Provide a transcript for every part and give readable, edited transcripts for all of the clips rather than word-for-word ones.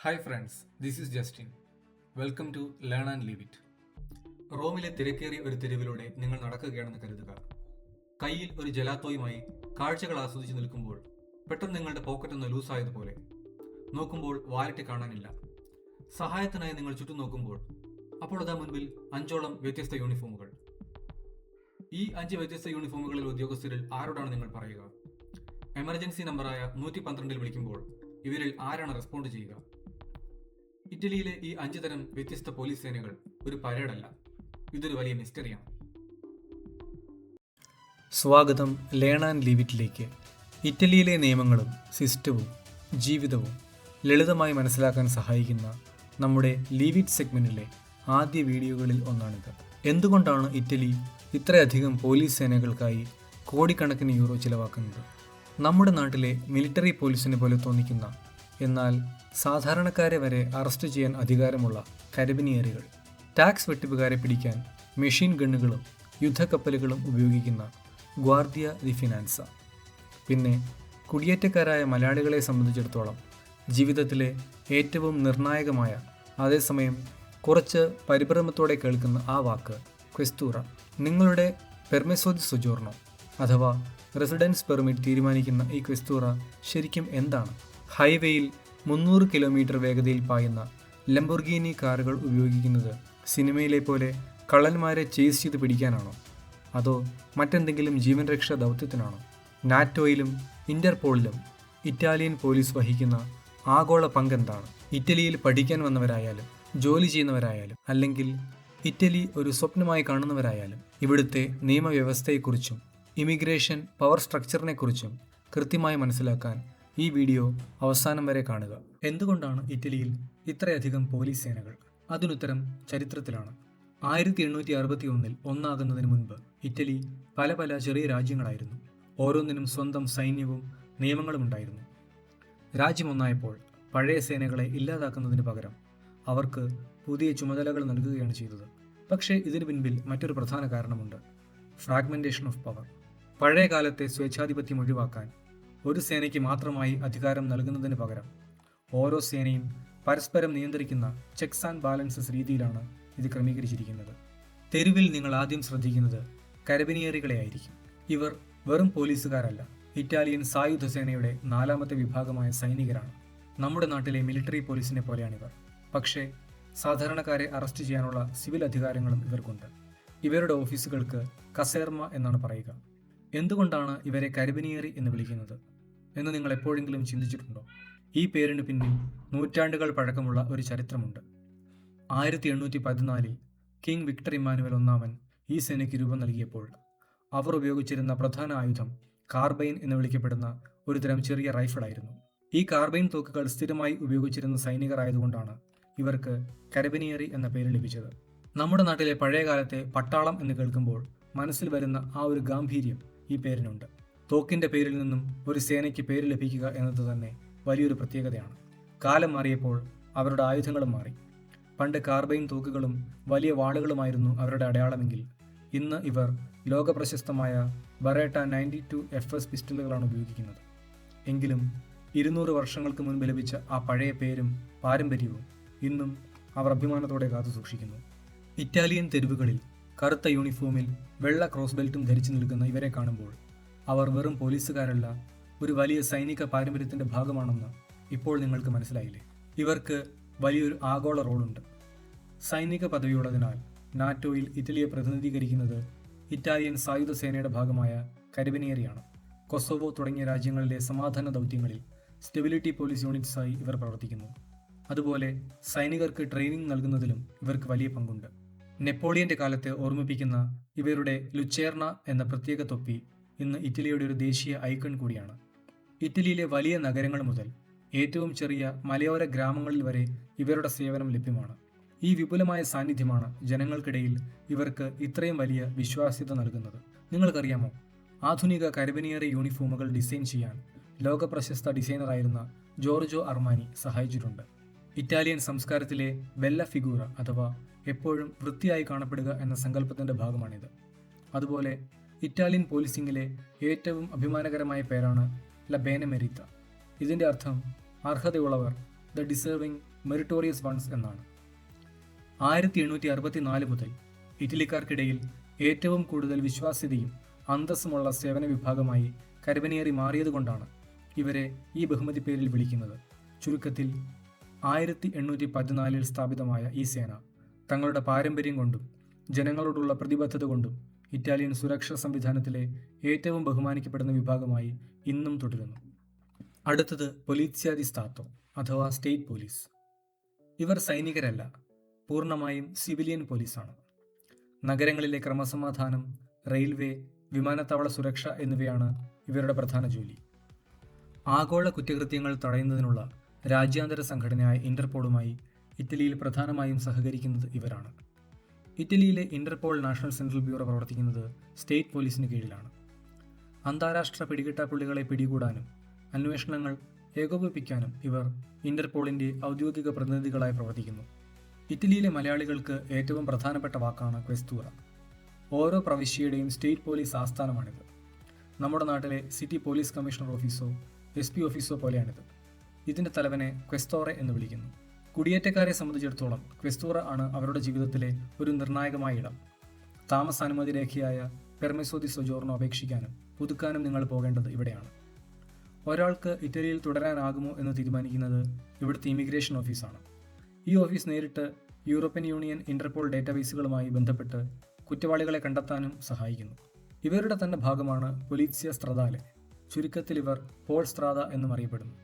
Hi friends, this is Justin. Welcome to learn and leave it. റോമിലെ തിരക്കേറിയ ഒരു തെരുവിലൂടെ നിങ്ങൾ നടക്കുകയാണെന്ന് കരുതുക. കയ്യിൽ ഒരു ജലാത്തോയുമായി കാഴ്ചകൾ ആസ്വദിച്ച് നിൽക്കുമ്പോൾ പെട്ടെന്ന് നിങ്ങളുടെ പോക്കറ്റ് ഒന്ന് ലൂസായതുപോലെ. നോക്കുമ്പോൾ വാലറ്റ് കാണാനില്ല. സഹായത്തിനായി നിങ്ങൾ ചുറ്റും നോക്കുമ്പോൾ അപ്പോൾ അതാ മുൻപിൽ 5ഓളം വ്യത്യസ്ത യൂണിഫോമുകൾ. ഈ 5 വ്യത്യസ്ത യൂണിഫോമുകളിൽ ഉദ്യോഗസ്ഥരിൽ ആരോടാണ് നിങ്ങൾ പറയുക? എമർജൻസി നമ്പറായ 112 വിളിക്കുമ്പോൾ ഇവരിൽ ആരാണ് റെസ്പോണ്ട് ചെയ്യുക? ഇറ്റലിയിലെ ഈ 5 തരം വ്യത്യസ്ത പോലീസ് സേനകൾ ഒരു പരേഡല്ല, ഇതൊരു വലിയ മിസ്റ്ററിയാണ്. സ്വാഗതം ലേൺ ആൻഡ് ലീവ് ഇറ്റിലേക്ക്. ഇറ്റലിയിലെ നിയമങ്ങളും സിസ്റ്റവും ജീവിതവും ലളിതമായി മനസ്സിലാക്കാൻ സഹായിക്കുന്ന നമ്മുടെ ലീവ് ഇറ്റ് സെഗ്മെൻറ്റിലെ ആദ്യ വീഡിയോകളിൽ ഒന്നാണിത്. എന്തുകൊണ്ടാണ് ഇറ്റലി ഇത്രയധികം പോലീസ് സേനകൾക്കായി കോടിക്കണക്കിന് യൂറോ ചിലവാക്കുന്നത്? നമ്മുടെ നാട്ടിലെ മിലിറ്ററി പോലീസിനെ പോലെ തോന്നിക്കുന്ന, എന്നാൽ സാധാരണക്കാരെ വരെ അറസ്റ്റ് ചെയ്യാൻ അധികാരമുള്ള കരബിനിയറുകൾ, ടാക്സ് വെട്ടിപ്പുകാരെ പിടിക്കാൻ മെഷീൻ ഗണ്ണുകളും യുദ്ധക്കപ്പലുകളും ഉപയോഗിക്കുന്ന ഗ്വാർഡിയ ദി ഫിനാൻസ, പിന്നെ കുടിയേറ്റക്കാരായ മലയാളികളെ സംബന്ധിച്ചിടത്തോളം ജീവിതത്തിലെ ഏറ്റവും നിർണായകമായ, അതേസമയം കുറച്ച് പരിഭ്രമത്തോടെ കേൾക്കുന്ന ആ വാക്ക് ക്വെസ്തൂറ. നിങ്ങളുടെ പെർമെസോ ദി സൊജോർണോ അഥവാ റെസിഡൻസ് പെർമിറ്റ് തീരുമാനിക്കുന്ന ഈ ക്വെസ്തൂറ ശരിക്കും എന്താണ്? ഹൈവേയിൽ 300 കിലോമീറ്റർ വേഗതയിൽ പായുന്ന ലംബോർഗിനി കാറുകൾ ഉപയോഗിക്കുന്നത് സിനിമയിലെ പോലെ കള്ളന്മാരെ ചേസ് ചെയ്ത് പിടിക്കാനാണോ? അതോ മറ്റെന്തെങ്കിലും ജീവൻ രക്ഷാ ദൗത്യത്തിനാണോ? നാറ്റോയിലും ഇന്റർപോളിലും ഇറ്റാലിയൻ പോലീസ് വഹിക്കുന്ന ആഗോള പങ്കെന്താണ്? ഇറ്റലിയിൽ പഠിക്കാൻ വന്നവരായാലും ജോലി ചെയ്യുന്നവരായാലും അല്ലെങ്കിൽ ഇറ്റലി ഒരു സ്വപ്നമായി കാണുന്നവരായാലും ഇവിടുത്തെ നിയമവ്യവസ്ഥയെക്കുറിച്ചും ഇമിഗ്രേഷൻ പവർ സ്ട്രക്ചറിനെക്കുറിച്ചും കൃത്യമായി മനസ്സിലാക്കാൻ ഈ വീഡിയോ അവസാനം വരെ കാണുക. എന്തുകൊണ്ടാണ് ഇറ്റലിയിൽ ഇത്രയധികം പോലീസ് സേനകൾ? അതിനുത്തരം ചരിത്രത്തിലാണ്. 1861 ഒന്നാകുന്നതിന് മുൻപ് ഇറ്റലി പല പല ചെറിയ രാജ്യങ്ങളായിരുന്നു. ഓരോന്നിനും സ്വന്തം സൈന്യവും നിയമങ്ങളും ഉണ്ടായിരുന്നു. രാജ്യം ഒന്നായപ്പോൾ പഴയ സേനകളെ ഇല്ലാതാക്കുന്നതിന് പകരം അവർക്ക് പുതിയ ചുമതലകൾ നൽകുകയാണ് ചെയ്തത്. പക്ഷേ ഇതിനു പിൻപിൽ മറ്റൊരു പ്രധാന കാരണമുണ്ട്: ഫ്രാഗ്മെന്റേഷൻ ഓഫ് പവർ. പഴയ കാലത്തെ സ്വേച്ഛാധിപത്യം ഒഴിവാക്കാൻ ഒരു സേനയ്ക്ക് മാത്രമായി അധികാരം നൽകുന്നതിന് പകരം ഓരോ സേനയും പരസ്പരം നിയന്ത്രിക്കുന്ന ചെക്സ് ആൻഡ് ബാലൻസസ് രീതിയിലാണ് ഇത് ക്രമീകരിച്ചിരിക്കുന്നത്. തെരുവിൽ നിങ്ങൾ ആദ്യം ശ്രദ്ധിക്കുന്നത് കരബിനിയറികളെ ആയിരിക്കും. ഇവർ വെറും പോലീസുകാരല്ല, ഇറ്റാലിയൻ സായുധ സേനയുടെ 4ാമത്തെ വിഭാഗമായ സൈനികരാണ്. നമ്മുടെ നാട്ടിലെ മിലിറ്ററി പോലീസിനെ പോലെയാണിവർ. പക്ഷേ സാധാരണക്കാരെ അറസ്റ്റ് ചെയ്യാനുള്ള സിവിൽ അധികാരങ്ങളും ഇവർക്കുണ്ട്. ഇവരുടെ ഓഫീസുകൾക്ക് കസേർമ എന്നാണ് പറയുക. എന്തുകൊണ്ടാണ് ഇവരെ കരബിനിയറി എന്ന് വിളിക്കുന്നത് എന്ന് നിങ്ങൾ എപ്പോഴെങ്കിലും ചിന്തിച്ചിട്ടുണ്ടോ? ഈ പേരിന് പിന്നിൽ നൂറ്റാണ്ടുകൾ പഴക്കമുള്ള ഒരു ചരിത്രമുണ്ട്. 1814 കിങ് വിക്ടർ ഇമ്മാനുവൽ ഒന്നാമൻ ഈ സേനയ്ക്ക് രൂപം നൽകിയപ്പോൾ അവർ ഉപയോഗിച്ചിരുന്ന പ്രധാന ആയുധം കാർബൈൻ എന്ന് വിളിക്കപ്പെടുന്ന ഒരു തരം ചെറിയ റൈഫിളായിരുന്നു. ഈ കാർബൈൻ തോക്കുകൾ സ്ഥിരമായി ഉപയോഗിച്ചിരുന്ന സൈനികർ ആയതുകൊണ്ടാണ് ഇവർക്ക് കരബിനിയറി എന്ന പേര് ലഭിച്ചത്. നമ്മുടെ നാട്ടിലെ പഴയ കാലത്തെ പട്ടാളം എന്ന് കേൾക്കുമ്പോൾ മനസ്സിൽ വരുന്ന ആ ഒരു ഗാംഭീര്യം ഈ പേരിനുണ്ട്. തോക്കിന്റെ പേരിൽ നിന്നും ഒരു സേനയ്ക്ക് പേര് ലഭിക്കുക എന്നത് തന്നെ വലിയൊരു പ്രത്യേകതയാണ്. കാലം മാറിയപ്പോൾ അവരുടെ ആയുധങ്ങളും മാറി. പണ്ട് കാർബൈൻ തോക്കുകളും വലിയ വാളുകളുമായിരുന്നു അവരുടെ അടയാളമെങ്കിൽ ഇന്ന് ഇവർ ലോകപ്രശസ്തമായ ബറേട്ട 92 FS പിസ്റ്റളുകളാണ് ഉപയോഗിക്കുന്നത്. എങ്കിലും 200 വർഷങ്ങൾക്ക് മുൻപ് ലഭിച്ച ആ പഴയ പേരും പാരമ്പര്യവും ഇന്നും അവർ അഭിമാനത്തോടെ കാത്തു സൂക്ഷിക്കുന്നു. ഇറ്റാലിയൻ തെരുവുകളിൽ കറുത്ത യൂണിഫോമിൽ വെള്ള ക്രോസ് ബെൽറ്റും ധരിച്ചു നിൽക്കുന്ന ഇവരെ കാണുമ്പോൾ അവർ വെറും പോലീസുകാരല്ല, ഒരു വലിയ സൈനിക പാരമ്പര്യത്തിന്റെ ഭാഗമാണെന്ന് ഇപ്പോൾ നിങ്ങൾക്ക് മനസ്സിലായില്ലേ? ഇവർക്ക് വലിയൊരു ആഗോള റോളുണ്ട്. സൈനിക പദവിയുള്ളതിനാൽ നാറ്റോയിൽ ഇറ്റലിയെ പ്രതിനിധീകരിക്കുന്നത് ഇറ്റാലിയൻ സായുധ സേനയുടെ ഭാഗമായ കരബിനിയറിയാണ്. കൊസോവോ തുടങ്ങിയ രാജ്യങ്ങളിലെ സമാധാന ദൗത്യങ്ങളിൽ സ്റ്റെബിലിറ്റി പോലീസ് യൂണിറ്റ്സായി ഇവർ പ്രവർത്തിക്കുന്നു. അതുപോലെ സൈനികർക്ക് ട്രെയിനിങ് നൽകുന്നതിലും ഇവർക്ക് വലിയ പങ്കുണ്ട്. നെപ്പോളിയന്റെ കാലത്തെ ഓർമ്മിപ്പിക്കുന്ന ഇവരുടെ ലുച്ചേർണ എന്ന പ്രത്യേക തൊപ്പി ഇന്ന് ഇറ്റലിയുടെ ഒരു ദേശീയ ഐക്കൺ കൂടിയാണ്. ഇറ്റലിയിലെ വലിയ നഗരങ്ങൾ മുതൽ ഏറ്റവും ചെറിയ മലയോര ഗ്രാമങ്ങളിൽ വരെ ഇവരുടെ സേവനം ലഭ്യമാണ്. ഈ വിപുലമായ സാന്നിധ്യമാണ് ജനങ്ങൾക്കിടയിൽ ഇവർക്ക് ഇത്രയും വലിയ വിശ്വാസ്യത നൽകുന്നത്. നിങ്ങൾക്കറിയാമോ, ആധുനിക കരബിനിയറി യൂണിഫോമുകൾ ഡിസൈൻ ചെയ്യാൻ ലോകപ്രശസ്ത ഡിസൈനറായിരുന്ന ജോർജോ അർമാനി സഹായിച്ചിട്ടുണ്ട്. ഇറ്റാലിയൻ സംസ്കാരത്തിലെ ബെല്ല ഫിഗൂറ അഥവാ എപ്പോഴും വൃത്തിയായി കാണപ്പെടുക എന്ന സങ്കല്പത്തിന്റെ ഭാഗമാണിത്. അതുപോലെ ഇറ്റാലിയൻ പോലീസിംഗിലെ ഏറ്റവും അഭിമാനകരമായ പേരാണ് ല ബേന മെരിത്ത. ഇതിൻ്റെ അർത്ഥം അർഹതയുള്ളവർ ദ ഡിസേർവിംഗ് മെറിറ്റോറിയസ് വൺസ് എന്നാണ്. 1864 മുതൽ ഇറ്റലിക്കാർക്കിടയിൽ ഏറ്റവും കൂടുതൽ വിശ്വാസ്യതയും അന്തസ്സുമുള്ള സേവന വിഭാഗമായി കരബനിയേറി മാറിയതുകൊണ്ടാണ് ഇവരെ ഈ ബഹുമതി പേരിൽ വിളിക്കുന്നത്. ചുരുക്കത്തിൽ 1814 സ്ഥാപിതമായ ഈ സേന തങ്ങളുടെ പാരമ്പര്യം കൊണ്ടും ജനങ്ങളോടുള്ള പ്രതിബദ്ധത കൊണ്ടും ഇറ്റാലിയൻ സുരക്ഷാ സംവിധാനത്തിലെ ഏറ്റവും ബഹുമാനിക്കപ്പെടുന്ന വിഭാഗമായി ഇന്നും തുടരുന്നു. അടുത്തത് പൊലീസിയ ദി സ്റ്റാത്തോ അഥവാ സ്റ്റേറ്റ് പോലീസ്. ഇവർ സൈനികരല്ല, പൂർണ്ണമായും സിവിലിയൻ പോലീസാണ്. നഗരങ്ങളിലെ ക്രമസമാധാനം, റെയിൽവേ, വിമാനത്താവള സുരക്ഷ എന്നിവയാണ് ഇവരുടെ പ്രധാന ജോലി. ആഗോള കുറ്റകൃത്യങ്ങൾ തടയുന്നതിനുള്ള രാജ്യാന്തര സംഘടനയായ ഇന്റർപോളുമായി ഇറ്റലിയിൽ പ്രധാനമായും സഹകരിക്കുന്നത് ഇവരാണ്. ഇറ്റലിയിലെ ഇന്റർപോൾ നാഷണൽ സെൻട്രൽ ബ്യൂറോ പ്രവർത്തിക്കുന്നത് സ്റ്റേറ്റ് പോലീസിന് കീഴിലാണ്. അന്താരാഷ്ട്ര പിടികിട്ടാപ്പുള്ളികളെ പിടികൂടാനും അന്വേഷണങ്ങൾ ഏകോപിപ്പിക്കാനും ഇവർ ഇന്റർപോളിന്റെ ഔദ്യോഗിക പ്രതിനിധികളായി പ്രവർത്തിക്കുന്നു. ഇറ്റലിയിലെ മലയാളികൾക്ക് ഏറ്റവും പ്രധാനപ്പെട്ട വാക്കാണ് ക്വെസ്തൂറ. ഓരോ പ്രവിശ്യയുടെയും സ്റ്റേറ്റ് പോലീസ് ആസ്ഥാനമാണിത്. നമ്മുടെ നാട്ടിലെ സിറ്റി പോലീസ് കമ്മീഷണർ ഓഫീസോ SP ഓഫീസോ പോലെയാണിത്. ഇതിന്റെ തലവനെ ക്വെസ്തോറെ എന്ന് വിളിക്കുന്നു. കുടിയേറ്റക്കാരെ സംബന്ധിച്ചിടത്തോളം ക്വെസ്തൂറ ആണ് അവരുടെ ജീവിതത്തിലെ ഒരു നിർണായകമായ ഇടം. താമസാനുമതി രേഖയായ പെർമിസോ ദി സൊജോർണോ അപേക്ഷിക്കാനും പുതുക്കാനും നിങ്ങൾ പോകേണ്ടത് ഇവിടെയാണ്. ഒരാൾക്ക് ഇറ്റലിയിൽ തുടരാനാകുമോ എന്ന് തീരുമാനിക്കുന്നത് ഇവിടുത്തെ ഇമിഗ്രേഷൻ ഓഫീസാണ്. ഈ ഓഫീസ് നേരിട്ട് യൂറോപ്യൻ യൂണിയൻ ഇന്റർപോൾ ഡേറ്റാബേസുകളുമായി ബന്ധപ്പെട്ട് കുറ്റവാളികളെ കണ്ടെത്താനും സഹായിക്കുന്നു. ഇവരുടെ തന്നെ ഭാഗമാണ് പൊലീസിയ സ്ത്രദാലെ. ചുരുക്കത്തിൽ ഇവർ പോൾ സ്ത്രാദ എന്നും അറിയപ്പെടുന്നു.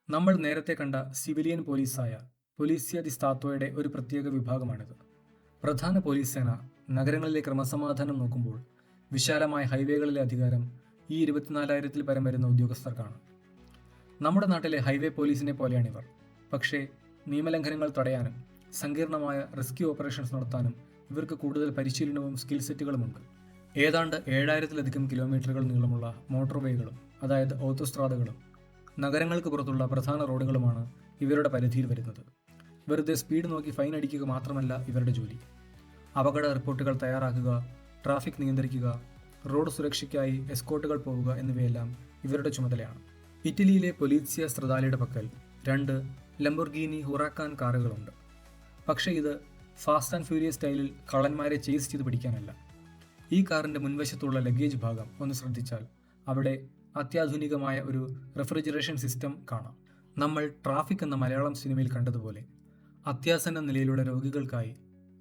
നമ്മൾ നേരത്തെ കണ്ട സിവിലിയൻ പോലീസായ പൊലീസിയ ദി സ്റ്റാത്തോയുടെ ഒരു പ്രത്യേക വിഭാഗമാണിത്. പ്രധാന പോലീസ് സേന നഗരങ്ങളിലെ ക്രമസമാധാനം നോക്കുമ്പോൾ വിശാലമായ ഹൈവേകളിലെ അധികാരം ഈ 24,000-ൽ പരം വരുന്ന ഉദ്യോഗസ്ഥർക്കാണ്. നമ്മുടെ നാട്ടിലെ ഹൈവേ പോലീസിനെ പോലെയാണിവർ. പക്ഷേ നിയമലംഘനങ്ങൾ തടയാനും സങ്കീർണമായ റെസ്ക്യൂ ഓപ്പറേഷൻസ് നടത്താനും ഇവർക്ക് കൂടുതൽ പരിശീലനവും സ്കിൽ സെറ്റുകളുമുണ്ട്. ഏതാണ്ട് 7,000-ലധികം കിലോമീറ്ററുകൾ നീളമുള്ള മോട്ടോർവേകളും അതായത് ഓട്ടോസ്ട്രാദകളും നഗരങ്ങൾക്ക് പുറത്തുള്ള പ്രധാന റോഡുകളുമാണ് ഇവരുടെ പരിധിയിൽ വരുന്നത്. വെറുതെ സ്പീഡ് നോക്കി ഫൈൻ അടിക്കുക മാത്രമല്ല ഇവരുടെ ജോലി. അപകട റിപ്പോർട്ടുകൾ തയ്യാറാക്കുക, ട്രാഫിക് നിയന്ത്രിക്കുക, റോഡ് സുരക്ഷയ്ക്കായി എസ്കോർട്ടുകൾ പോവുക എന്നിവയെല്ലാം ഇവരുടെ ചുമതലയാണ്. ഇറ്റലിയിലെ പൊലീസിയ സ്ത്രദാലയുടെ പക്കൽ 2 ലംബോർഗിനി ഹുറാക്കാൻ കാറുകളുണ്ട്. പക്ഷേ ഇത് ഫാസ്റ്റ് ആൻഡ് ഫ്യൂരിയസ് സ്റ്റൈലിൽ കള്ളന്മാരെ ചേസ് ചെയ്ത് പിടിക്കാനല്ല. ഈ കാറിൻ്റെ മുൻവശത്തുള്ള ലഗേജ് ഭാഗം ഒന്ന് ശ്രദ്ധിച്ചാൽ അവിടെ അത്യാധുനികമായ ഒരു റെഫ്രിജറേഷൻ സിസ്റ്റം കാണാം. നമ്മൾ ട്രാഫിക് എന്ന മലയാളം സിനിമയിൽ കണ്ടതുപോലെ അത്യാസന്ന നിലയിലുള്ള രോഗികൾക്കായി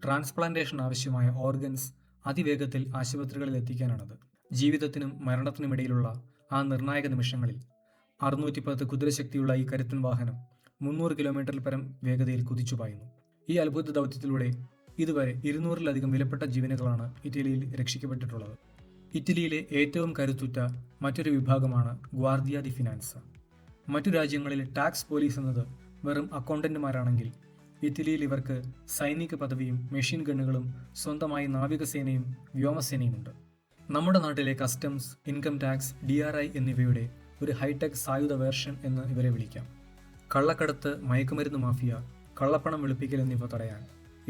ട്രാൻസ്പ്ലാന്റേഷൻ ആവശ്യമായ ഓർഗൻസ് അതിവേഗത്തിൽ ആശുപത്രികളിൽ എത്തിക്കാനാണത്. ജീവിതത്തിനും മരണത്തിനുമിടയിലുള്ള ആ നിർണായക നിമിഷങ്ങളിൽ 610 കുതിരശക്തിയുള്ള ഈ കരുത്തൻ വാഹനം 300 കിലോമീറ്ററിൽ പരം വേഗതയിൽ കുതിച്ചു പായുന്നു. ഈ അത്ഭുത ദൗത്യത്തിലൂടെ ഇതുവരെ 200-ലധികം വിലപ്പെട്ട ജീവനുകളാണ് ഇറ്റലിയിൽ രക്ഷിക്കപ്പെട്ടിട്ടുള്ളത്. ഇറ്റലിയിലെ ഏറ്റവും കരുത്തുറ്റ മറ്റൊരു വിഭാഗമാണ് ഗ്വാർദിയ ദി ഫിനാൻസ. മറ്റു രാജ്യങ്ങളിൽ ടാക്സ് പോലീസ് എന്നത് വെറും അക്കൗണ്ടന്റുമാരാണെങ്കിൽ ഇറ്റലിയിൽ ഇവർക്ക് സൈനിക പദവിയും മെഷീൻ ഗണ്ണുകളും സ്വന്തമായി നാവികസേനയും വ്യോമസേനയുമുണ്ട്. നമ്മുടെ നാട്ടിലെ കസ്റ്റംസ്, ഇൻകം ടാക്സ്, DRI എന്നിവയുടെ ഒരു ഹൈടെക് സായുധ വേർഷൻ എന്ന് ഇവരെ വിളിക്കാം. കള്ളക്കടത്ത്, മയക്കുമരുന്ന് മാഫിയ, കള്ളപ്പണം വെളുപ്പിക്കൽ എന്നിവ തടയാൻ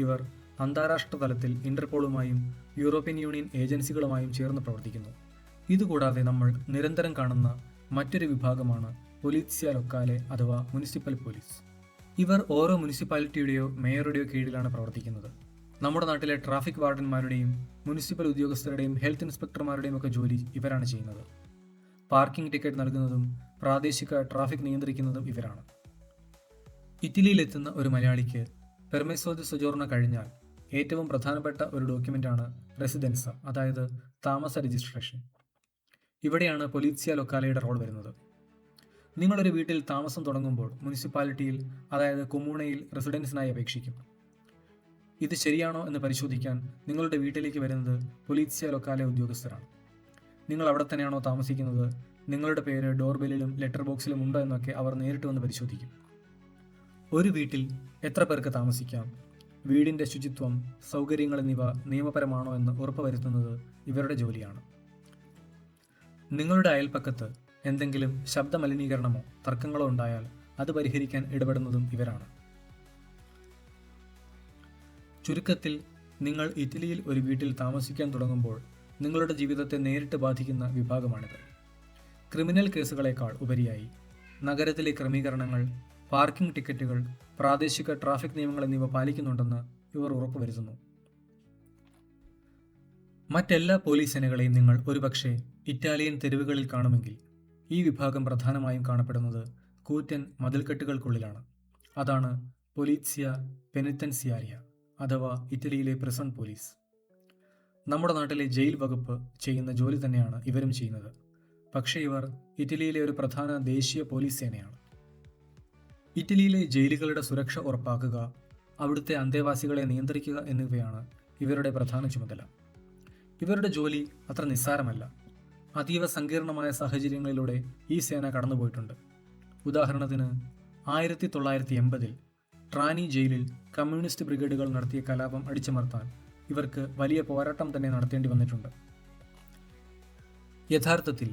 ഇവർ അന്താരാഷ്ട്ര തലത്തിൽ ഇന്റർപോളുമായും യൂറോപ്യൻ യൂണിയൻ ഏജൻസികളുമായും ചേർന്ന് പ്രവർത്തിക്കുന്നു. ഇതുകൂടാതെ നമ്മൾ നിരന്തരം കാണുന്ന മറ്റൊരു വിഭാഗമാണ് പൊലീസിയ ലൊക്കാലെ അഥവാ മുനിസിപ്പൽ പോലീസ്. ഇവർ ഓരോ മുനിസിപ്പാലിറ്റിയുടെയോ മേയറുടെയോ കീഴിലാണ് പ്രവർത്തിക്കുന്നത്. നമ്മുടെ നാട്ടിലെ ട്രാഫിക് വാർഡന്മാരുടെയും മുനിസിപ്പൽ ഉദ്യോഗസ്ഥരുടെയും ഹെൽത്ത് ഇൻസ്പെക്ടർമാരുടെയും ഒക്കെ ജോലി ഇവരാണ് ചെയ്യുന്നത്. പാർക്കിംഗ് ടിക്കറ്റ് നൽകുന്നതും പ്രാദേശിക ട്രാഫിക് നിയന്ത്രിക്കുന്നതും ഇവരാണ്. ഇറ്റലിയിലെത്തുന്ന ഒരു മലയാളിക്ക് പെർമിസോ ദി സൊജോർണോ കഴിഞ്ഞാൽ ഏറ്റവും പ്രധാനപ്പെട്ട ഒരു ഡോക്യുമെൻ്റാണ് റെസിഡൻസ, അതായത് താമസ രജിസ്ട്രേഷൻ. ഇവിടെയാണ് പൊലീസിയ ലൊക്കാലയുടെ റോൾ വരുന്നത്. നിങ്ങളൊരു വീട്ടിൽ താമസം തുടങ്ങുമ്പോൾ മുനിസിപ്പാലിറ്റിയിൽ, അതായത് കൊമ്മൂണയിൽ റെസിഡൻസിനായി അപേക്ഷിക്കും. ഇത് ശരിയാണോ എന്ന് പരിശോധിക്കാൻ നിങ്ങളുടെ വീട്ടിലേക്ക് വരുന്നത് പൊലീസിയ ലൊക്കാലെ ഉദ്യോഗസ്ഥരാണ്. നിങ്ങൾ അവിടെ തന്നെയാണോ താമസിക്കുന്നത്, നിങ്ങളുടെ പേര് ഡോർബെല്ലിലും ലെറ്റർ ബോക്സിലും ഉണ്ടോ എന്നൊക്കെ അവർ നേരിട്ട് വന്ന് പരിശോധിക്കും. ഒരു വീട്ടിൽ എത്ര പേർക്ക് താമസിക്കാം, വീടിൻ്റെ ശുചിത്വം, സൗകര്യങ്ങൾ എന്നിവ നിയമപരമാണോ എന്ന് ഉറപ്പുവരുത്തുന്നത് ഇവരുടെ ജോലിയാണ്. നിങ്ങളുടെ അയൽപ്പക്കത്ത് എന്തെങ്കിലും ശബ്ദ മലിനീകരണമോ തർക്കങ്ങളോ ഉണ്ടായാൽ അത് പരിഹരിക്കാൻ ഇടപെടുന്നതും ഇവരാണ്. ചുരുക്കത്തിൽ, നിങ്ങൾ ഇറ്റലിയിൽ ഒരു വീട്ടിൽ താമസിക്കാൻ തുടങ്ങുമ്പോൾ നിങ്ങളുടെ ജീവിതത്തെ നേരിട്ട് ബാധിക്കുന്ന വിഭാഗമാണിത്. ക്രിമിനൽ കേസുകളേക്കാൾ ഉപരിയായി നഗരത്തിലെ ക്രമീകരണങ്ങൾ, പാർക്കിംഗ് ടിക്കറ്റുകൾ, പ്രാദേശിക ട്രാഫിക് നിയമങ്ങൾ എന്നിവ പാലിക്കുന്നുണ്ടെന്ന് ഇവർ ഉറപ്പുവരുത്തുന്നു. മറ്റെല്ലാ പോലീസ് സേനകളെയും നിങ്ങൾ ഒരുപക്ഷെ ഇറ്റാലിയൻ തെരുവുകളിൽ കാണുമെങ്കിൽ ഈ വിഭാഗം പ്രധാനമായും കാണപ്പെടുന്നത് കൂറ്റൻ മതിൽക്കെട്ടുകൾക്കുള്ളിലാണ്. അതാണ് പൊലീസിയ പെനിറ്റൻസിയാരിയ അഥവാ ഇറ്റലിയിലെ പ്രിസൺ പോലീസ്. നമ്മുടെ നാട്ടിലെ ജയിൽ വകുപ്പ് ചെയ്യുന്ന ജോലി തന്നെയാണ് ഇവരും ചെയ്യുന്നത്. പക്ഷേ ഇവർ ഇറ്റലിയിലെ ഒരു പ്രധാന ദേശീയ പോലീസ് സേനയാണ്. ഇറ്റലിയിലെ ജയിലുകളുടെ സുരക്ഷ ഉറപ്പാക്കുക, അവിടുത്തെ അന്തേവാസികളെ നിയന്ത്രിക്കുക എന്നിവയാണ് ഇവരുടെ പ്രധാന ചുമതല. ഇവരുടെ ജോലി അത്ര നിസ്സാരമല്ല. അതീവ സങ്കീർണമായ സാഹചര്യങ്ങളിലൂടെ ഈ സേന കടന്നുപോയിട്ടുണ്ട്. ഉദാഹരണത്തിന് 1980 ട്രാനി ജയിലിൽ കമ്മ്യൂണിസ്റ്റ് ബ്രിഗേഡുകൾ നടത്തിയ കലാപം അടിച്ചമർത്താൻ ഇവർക്ക് വലിയ പോരാട്ടം തന്നെ നടത്തേണ്ടി വന്നിട്ടുണ്ട്. യഥാർത്ഥത്തിൽ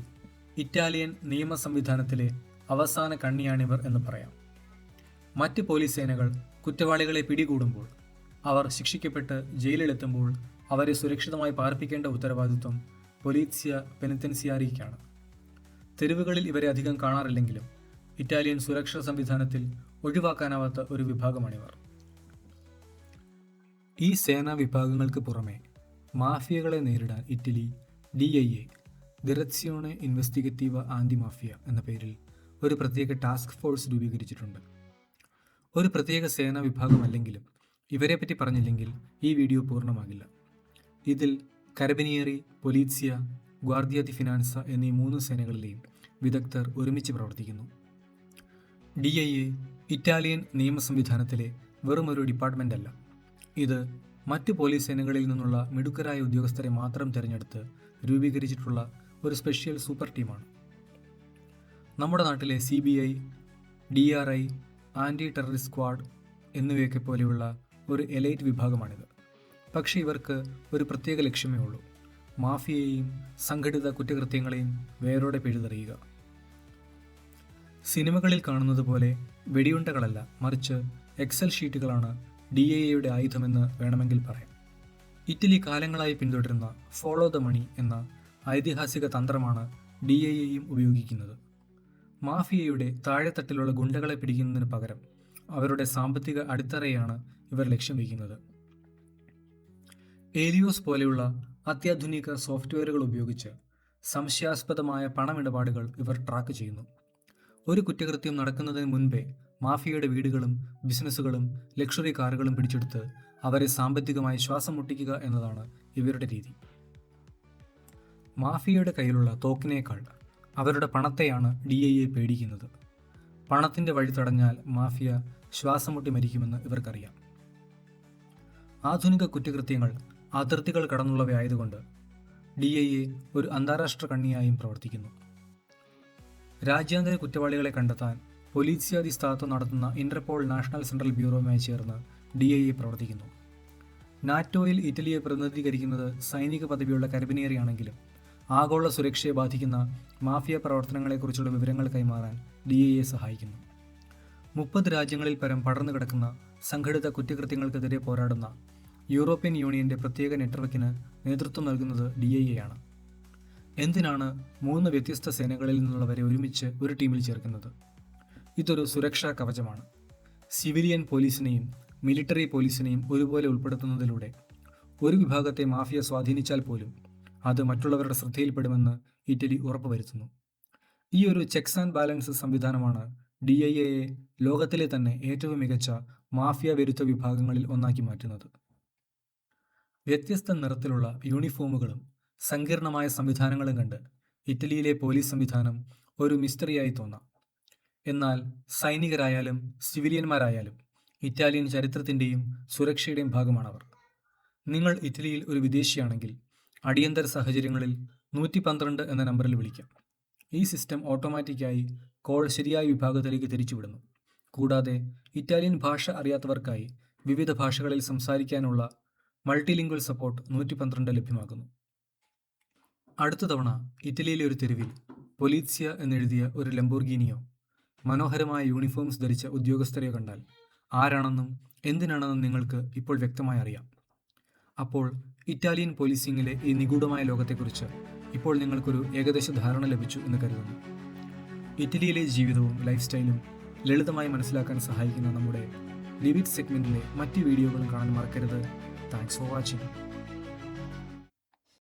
ഇറ്റാലിയൻ നിയമ സംവിധാനത്തിലെ അവസാന കണ്ണിയാണിവർ എന്ന് പറയാം. മറ്റ് പോലീസ് സേനകൾ കുറ്റവാളികളെ പിടികൂടുമ്പോൾ, അവർ ശിക്ഷിക്കപ്പെട്ട് ജയിലിലെത്തുമ്പോൾ അവരെ സുരക്ഷിതമായി പാർപ്പിക്കേണ്ട ഉത്തരവാദിത്വം പൊലീസിയ പെനിറ്റൻസിയാരിക്കാണ്. തെരുവുകളിൽ ഇവരെ അധികം കാണാറില്ലെങ്കിലും ഇറ്റാലിയൻ സുരക്ഷാ സംവിധാനത്തിൽ ഒഴിവാക്കാനാവാത്ത ഒരു വിഭാഗമാണിവർ. ഈ സേനാ വിഭാഗങ്ങൾക്ക് പുറമെ മാഫിയകളെ നേരിടാൻ ഇറ്റലി DIA ദിറെസിയോണെ ഇൻവെസ്റ്റിഗറ്റീവ ആന്റി മാഫിയ എന്ന പേരിൽ ഒരു പ്രത്യേക ടാസ്ക് ഫോഴ്സ് രൂപീകരിച്ചിട്ടുണ്ട്. ഒരു പ്രത്യേക സേനാ വിഭാഗമല്ലെങ്കിലും ഇവരെപ്പറ്റി പറഞ്ഞില്ലെങ്കിൽ ഈ വീഡിയോ പൂർണ്ണമാകില്ല. ഇതിൽ കരബിനിയേറി, പൊലീസിയ, ഗ്വാർഡിയ ദി ഫിനാൻസ എന്നീ 3 സേനകളിലെയും വിദഗ്ധർ ഒരുമിച്ച് പ്രവർത്തിക്കുന്നു. DIA ഇറ്റാലിയൻ നിയമ സംവിധാനത്തിലെ വെറുമൊരു ഡിപ്പാർട്ട്മെൻ്റ് അല്ല. ഇത് മറ്റ് പോലീസ് സേനകളിൽ നിന്നുള്ള മിടുക്കരായ ഉദ്യോഗസ്ഥരെ മാത്രം തിരഞ്ഞെടുത്ത് രൂപീകരിച്ചിട്ടുള്ള ഒരു സ്പെഷ്യൽ സൂപ്പർ ടീമാണ്. നമ്മുടെ നാട്ടിലെ CBI, DRI, anti terrorist squad എന്നിവയൊക്കെ പോലെയുള്ള ഒരു എലൈറ്റ് വിഭാഗമാണിത്. പക്ഷേ ഇവർക്ക് ഒരു പ്രത്യേക ലക്ഷ്യമേ ഉള്ളൂ: മാഫിയയെയും സംഘടിത കുറ്റകൃത്യങ്ങളെയും വേരോടെ പിഴുതെറിയുക. സിനിമകളിൽ കാണുന്നത് പോലെ വെടിയുണ്ടകളല്ല, മറിച്ച് എക്സൽ ഷീറ്റുകളാണ് DIAയുടെ ആയുധമെന്ന് വേണമെങ്കിൽ പറയാം. ഇറ്റലി കാലങ്ങളായി പിന്തുടരുന്ന ഫോളോ ദ മണി എന്ന ഐതിഹാസിക തന്ത്രമാണ് DIAയും ഉപയോഗിക്കുന്നത്. മാഫിയയുടെ താഴെത്തട്ടിലുള്ള ഗുണ്ടകളെ പിടിക്കുന്നതിന് പകരം അവരുടെ സാമ്പത്തിക അടിത്തറയാണ് ഇവർ ലക്ഷ്യം വയ്ക്കുന്നത്. ഏലിയോസ് പോലെയുള്ള അത്യാധുനിക സോഫ്റ്റ്വെയറുകൾ ഉപയോഗിച്ച് സംശയാസ്പദമായ പണമിടപാടുകൾ ഇവർ ട്രാക്ക് ചെയ്യുന്നു. ഒരു കുറ്റകൃത്യം നടക്കുന്നതിന് മുൻപേ മാഫിയയുടെ വീടുകളും ബിസിനസ്സുകളും ലക്ഷറി കാറുകളും പിടിച്ചെടുത്ത് അവരെ സാമ്പത്തികമായി ശ്വാസം മുട്ടിക്കുക എന്നതാണ് ഇവരുടെ രീതി. മാഫിയയുടെ കയ്യിലുള്ള തോക്കിനേക്കാൾ അവരുടെ പണത്തെയാണ് DIA പേടിക്കുന്നത്. പണത്തിൻ്റെ വഴി തടഞ്ഞാൽ മാഫിയ ശ്വാസം മുട്ടി മരിക്കുമെന്ന് ഇവർക്കറിയാം. ആധുനിക കുറ്റകൃത്യങ്ങൾ അതിർത്തികൾ കടന്നുള്ളവയായതുകൊണ്ട് DIA ഒരു അന്താരാഷ്ട്ര കണ്ണിയായും പ്രവർത്തിക്കുന്നു. രാജ്യാന്തര കുറ്റവാളികളെ കണ്ടെത്താൻ പൊലീസിയ ദി സ്താത്തോ നടത്തുന്ന ഇന്റർപോൾ നാഷണൽ സെൻട്രൽ ബ്യൂറോയുമായി ചേർന്ന് DIA പ്രവർത്തിക്കുന്നു. നാറ്റോയിൽ ഇറ്റലിയെ പ്രതിനിധീകരിക്കുന്നത് സൈനിക പദവിയുള്ള കരബിനിയേറിയാണെങ്കിലും ആഗോള സുരക്ഷയെ ബാധിക്കുന്ന മാഫിയ പ്രവർത്തനങ്ങളെക്കുറിച്ചുള്ള വിവരങ്ങൾ കൈമാറാൻ DIA സഹായിക്കുന്നു. 30 രാജ്യങ്ങളിൽ പരം പടർന്നു കിടക്കുന്ന സംഘടിത കുറ്റകൃത്യങ്ങൾക്കെതിരെ പോരാടുന്ന യൂറോപ്യൻ യൂണിയന്റെ പ്രത്യേക നെറ്റ്വർക്കിന് നേതൃത്വം നൽകുന്നത് DIAയാണ്. എന്തിനാണ് 3 വ്യത്യസ്ത സേനകളിൽ നിന്നുള്ളവരെ ഒരുമിച്ച് ഒരു ടീമിൽ ചേർക്കുന്നത്? ഇതൊരു സുരക്ഷാ കവചമാണ്. സിവിലിയൻ പോലീസിനെയും മിലിറ്ററി പോലീസിനെയും ഒരുപോലെ ഉൾപ്പെടുത്തുന്നതിലൂടെ ഒരു വിഭാഗത്തെ മാഫിയ സ്വാധീനിച്ചാൽ പോലും അത് മറ്റുള്ളവരുടെ ശ്രദ്ധയിൽപ്പെടുമെന്ന് ഇറ്റലി ഉറപ്പുവരുത്തുന്നു. ഈ ഒരു ചെക്സ് ആൻഡ് ബാലൻസ് സംവിധാനമാണ് DIAയെ ലോകത്തിലെ തന്നെ ഏറ്റവും മികച്ച മാഫിയ വിരുദ്ധ വിഭാഗങ്ങളിൽ ഒന്നാക്കി മാറ്റുന്നത്. വ്യത്യസ്ത നിറത്തിലുള്ള യൂണിഫോമുകളും സങ്കീർണമായ സംവിധാനങ്ങളും കണ്ട് ഇറ്റലിയിലെ പോലീസ് സംവിധാനം ഒരു മിസ്റ്ററിയായി തോന്നാം. എന്നാൽ സൈനികരായാലും സിവിലിയന്മാരായാലും ഇറ്റാലിയൻ ചരിത്രത്തിൻ്റെയും സുരക്ഷയുടെയും ഭാഗമാണവർ. നിങ്ങൾ ഇറ്റലിയിൽ ഒരു വിദേശിയാണെങ്കിൽ അടിയന്തര സാഹചര്യങ്ങളിൽ 112 എന്ന നമ്പറിൽ വിളിക്കാം. ഈ സിസ്റ്റം ഓട്ടോമാറ്റിക്കായി കോൾ ശരിയായ വിഭാഗത്തിലേക്ക് തിരിച്ചുവിടുന്നു. കൂടാതെ ഇറ്റാലിയൻ ഭാഷ അറിയാത്തവർക്കായി വിവിധ ഭാഷകളിൽ സംസാരിക്കാനുള്ള മൾട്ടിലിംഗ്വൽ സപ്പോർട്ട് 112 ലഭ്യമാകുന്നു. അടുത്ത തവണ ഇറ്റലിയിലെ ഒരു തെരുവിൽ പൊലീസിയ എന്നെഴുതിയ ഒരു ലംബോർഗിനിയോ മനോഹരമായ യൂണിഫോംസ് ധരിച്ച ഉദ്യോഗസ്ഥരെയോ കണ്ടാൽ ആരാണെന്നും എന്തിനാണെന്നും നിങ്ങൾക്ക് ഇപ്പോൾ വ്യക്തമായി അറിയാം. അപ്പോൾ ഇറ്റാലിയൻ പോലീസിംഗിലെ ഈ നിഗൂഢമായ ലോകത്തെക്കുറിച്ച് ഇപ്പോൾ നിങ്ങൾക്കൊരു ഏകദേശ ധാരണ ലഭിച്ചു എന്ന് കരുതുന്നു. ഇറ്റലിയിലെ ജീവിതവും ലൈഫ് സ്റ്റൈലും ലളിതമായി മനസ്സിലാക്കാൻ സഹായിക്കുന്ന നമ്മുടെ ലിവിറ്റ് സെഗ്മെൻറ്റിലെ മറ്റ് വീഡിയോകളും കാണാൻ മറക്കരുത്. Thanks for watching.